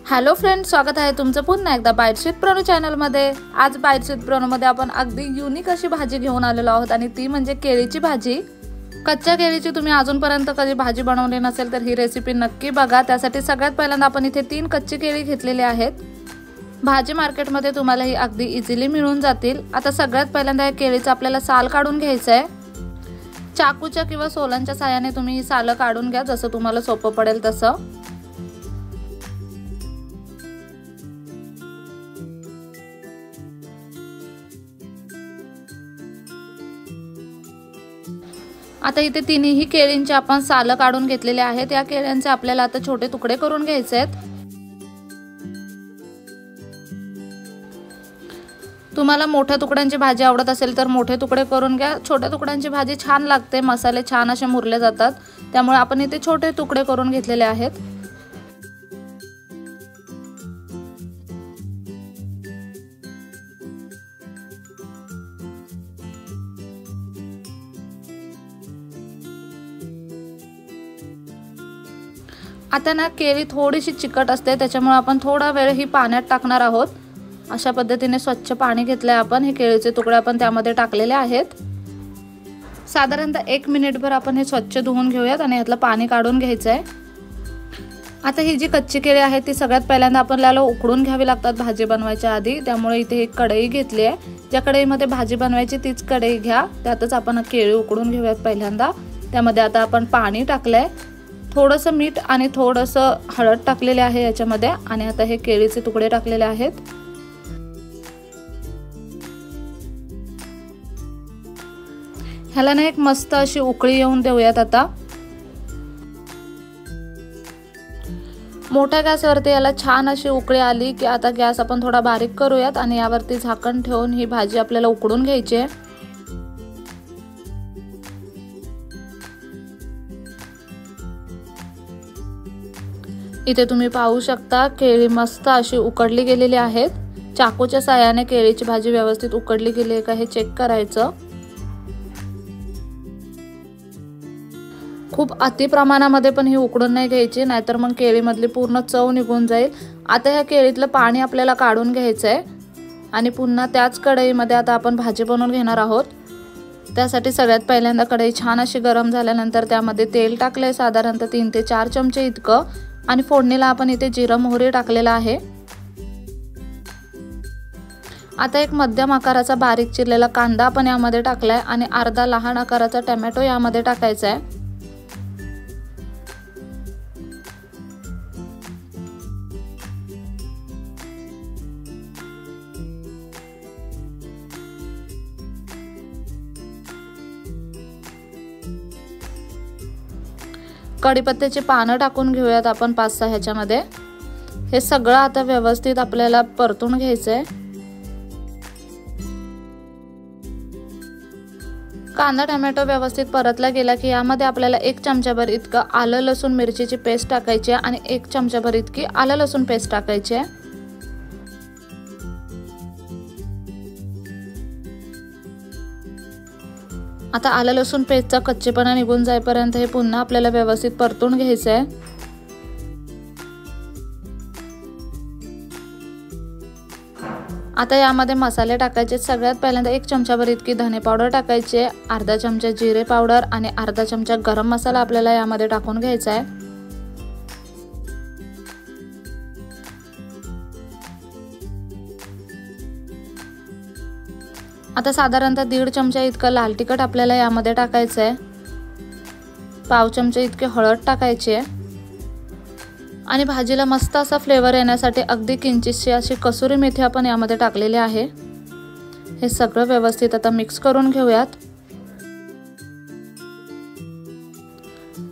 Hello friends, स्वागत आहे तुमचं पुन्हा एकदा बाईट्स विथ प्रणू चॅनलमध्ये। आज बाईट्स विथ प्रणूमध्ये आपण अगदी युनिक अशी भाजी घेऊन आलेलो आहोत आणि ती म्हणजे केळीची भाजी। कच्च्या केळीची तुम्ही अजूनपर्यंत कधी भाजी बनवली नसेल तर ही रेसिपी नक्की बघा। त्यासाठी सगळ्यात पहिल्यांदा आपण इथे 3 कच्ची केळी घेतलेली आहेत। भाजी मार्केटमध्ये तुम्हाला ही अगदी इझिली मिळून जातील। आता सगळ्यात पहिल्यांदा या केळीचं आपल्याला साल काढून घ्यायचं आहे। चाकूच्या किंवा सोलांच्या साहाय्याने तुम्ही ही साल काढून घ्या, जसं तुम्हाला सोपं पडेल तसं। आता इथे तिन्ही केळींचे आपण साल काढून घेतलेले आहेत। या केळ्यांचे आपल्याला आता छोटे तुकडे करून घ्यायचे आहेत। तुम्हाला मोठ्या तुकड्यांची भाजी आवडत असेल तर मोठे तुकडे करून घ्या। छोट्या तुकड्यांची भाजी छान लागते, मसाले छान असे मुरले जातात, त्यामुळे आपण इथे छोटे तुकडे करून घेतलेले आहेत। आता ना केळी थोडीशी चिकट असते, त्याच्यामुळे आपण थोडा वेळ ही पाण्यात टाकणार आहोत। अशा पद्धतीने स्वच्छ पाणी घेतलंय आपण। हे केळीचे तुकडे आपण त्यामध्ये टाकलेले आहेत। साधारणतः 1 मिनिटभर आपण हे स्वच्छ धुवून घेऊयात आणि यातलं पाणी काढून घ्यायचं आहे। आता ही जी कच्ची केळी आहे ती सगळ्यात पहिल्यांदा आपल्याला उकडून घ्यावी लागतात भाजी बनवायच्या आधी, त्यामुळे इथे एक कढई घेतली आहे। ज्या कढईमध्ये भाजी बनवायची तीच कढई घ्या, त्यातच आपण केळी उकडून घेऊयात पहिल्यांदा। त्यामध्ये आता आपण पाणी टाकलंय, थोडंसं मीठ आणि थोडंसं हळद टाकलेले आहे याच्यामध्ये, आणि आता हे केळीचे तुकडे टाकलेले आहेत। ह्याला ना एक मस्त अशी उकळी येऊन देऊयात। आता मोठ्या गॅसवरती याला छान अशी उकळी आली की आता गॅस आपण थोडा बारीक करूयात आणि यावरती झाकण ठेवून ही भाजी आपल्याला उकडून घ्यायची आहे। इथे तुम्ही पाहू शकता केळी मस्त अशी उकडली गेलेली आहेत। चाकूच्या साहाय्याने केळीची भाजी व्यवस्थित उकडली गेली आहे का हे चेक करायचं। खूप अति प्रमाणामध्ये पण ही उकडून नाही घ्यायची, नाहीतर मग केळीमधली पूर्ण चव निघून जाईल। आता ह्या केळीतलं पाणी आपल्याला काढून घ्यायचं आहे आणि पुन्हा त्याच कढईमध्ये आता आपण भाजी बनवून घेणार आहोत। त्यासाठी सगळ्यात पहिल्यांदा कढई छान अशी गरम झाल्यानंतर त्यामध्ये तेल टाकलंय, साधारणतः 3 ते 4 चमचे इतकं, आणि फोडणीला आपण इथे जिरं मोहरी टाकलेला आहे। आता एक मध्यम आकाराचा बारीक चिरलेला कांदा आपण यामध्ये टाकलाय आणि अर्धा लहान आकाराचा टोमॅटो यामध्ये टाकायचा आहे। कढीपत्त्याची पानं टाकून घेऊयात आपण 5-6 ह्याच्यामध्ये। हे सगळं आता व्यवस्थित आपल्याला परतून घ्यायचंय। कांदा टोमॅटो व्यवस्थित परतला गेला की यामध्ये आपल्याला 1 चमचाभर इतकं आलं लसूण मिरचीची पेस्ट टाकायची आहे आणि 1 चमचाभर इतकी आलं लसूण पेस्ट टाकायची आहे। आता आलं लसूण पेस्टचा कच्चेपणा निघून जाईपर्यंत हे पुन्हा आपल्याला व्यवस्थित परतून घ्यायचं आहे। आता यामध्ये मसाले टाकायचे। सगळ्यात पहिल्यांदा 1 चमचाभर इतकी धने पावडर टाकायची आहे, अर्धा चमचा जिरे पावडर आणि अर्धा चमचा गरम मसाला आपल्याला यामध्ये टाकून घ्यायचा आहे। आता साधारणतः 1.5 चमचा इतकं लाल तिखट आपल्याला यामध्ये टाकायचं आहे। पाव चमचा इतके हळद टाकायची आहे आणि भाजीला मस्त असा फ्लेवर येण्यासाठी अगदी किंचितशी अशी कसुरी मेथी आपण यामध्ये टाकलेली आहे। हे सगळं व्यवस्थित आता मिक्स करून घेऊयात।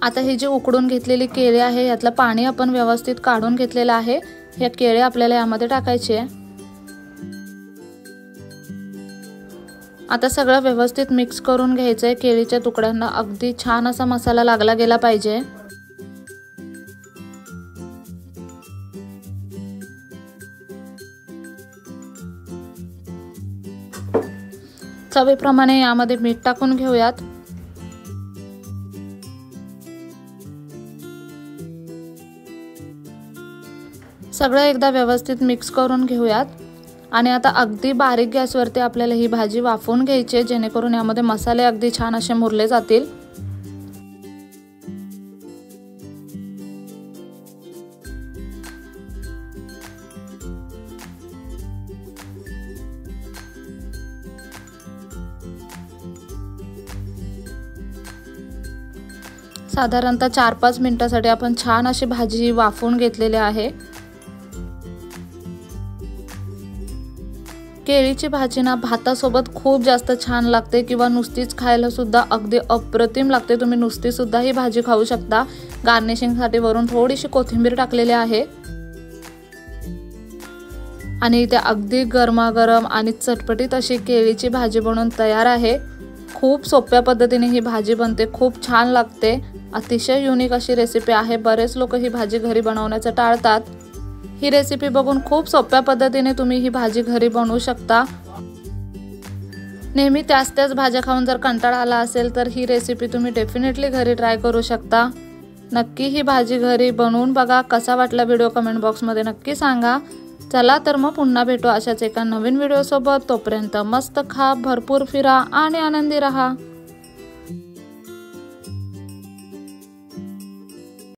आता ही जी उकडून घेतलेली केळी आहे यातलं पाणी आपण व्यवस्थित काढून घेतलेलं आहे। हे केळी आपल्याला यामध्ये टाकायची आहे। आता सगळं व्यवस्थित मिक्स करून घ्यायचंय। केळीच्या तुकड्यांना अगदी छान असा मसाला लागला गेला पाहिजे। चवीप्रमाणे यामध्ये मीठ टाकून घेऊयात। सगळं एकदा व्यवस्थित मिक्स करून घेऊयात आणि आता अगदी बारीक गॅसवरती आपल्याला ही भाजी वाफवून घ्यायची आहे, जेणेकरून यामध्ये मसाले अगदी छान असे मुरले जातील। साधारणतः 4-5 मिनिटांसाठी आपण छान अशी भाजी वाफवून घेतलेली आहे। केळीची भाजी ना भातासोबत खूप जास्त छान लागते किंवा नुसतीच खायला सुद्धा अगदी अप्रतिम लागते। तुम्ही नुसती सुद्धा ही भाजी खाऊ शकता। गार्निशिंगसाठी वरून थोडीशी कोथिंबीर टाकलेली आहे आणि इथे अगदी गरमागरम आणि चटपटीत अशी केळीची भाजी बनवून तयार आहे। खूप सोप्या पद्धतीने ही भाजी बनते, खूप छान लागते। अतिशय युनिक अशी रेसिपी आहे। बरेच लोक ही भाजी घरी बनवण्याचं टाळतात। ही रेसिपी बघून खूप सोप्या पद्धतीने तुम्ही ही भाजी घरी बनवू शकता। नेहमी त्याच भाज्या खाऊन जर कंटाळा आला असेल तर ही रेसिपी तुम्ही डेफिनेटली घरी ट्राय करू शकता। नक्की ही भाजी घरी बनवून बघा। कसा वाटला व्हिडिओ कमेंट बॉक्समध्ये नक्की सांगा। चला तर मग पुन्हा भेटू अशाच एका नवीन व्हिडिओ सोबत। तोपर्यंत मस्त खा, भरपूर फिरा आणि आनंदी रहा।